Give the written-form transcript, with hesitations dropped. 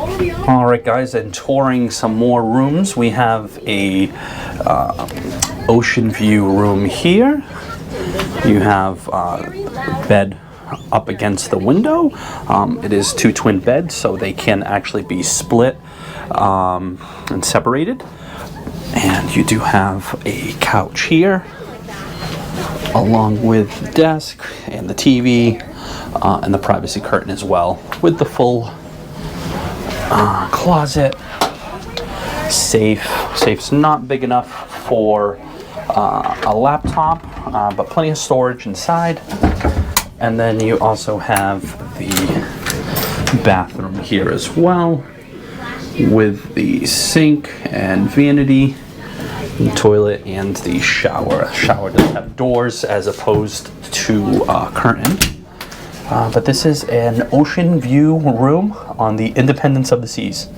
Alright guys, and touring some more rooms, we have a ocean view room here. You have bed up against the window. It is 2 twin beds, so they can actually be split and separated. And you do have a couch here, along with the desk and the TV and the privacy curtain as well, with the full closet. Safe's not big enough for a laptop, but plenty of storage inside. And then you also have the bathroom here as well, with the sink and vanity, the toilet, and the shower. Shower does have doors as opposed to curtain. But this is an ocean view room on the Independence of the Seas.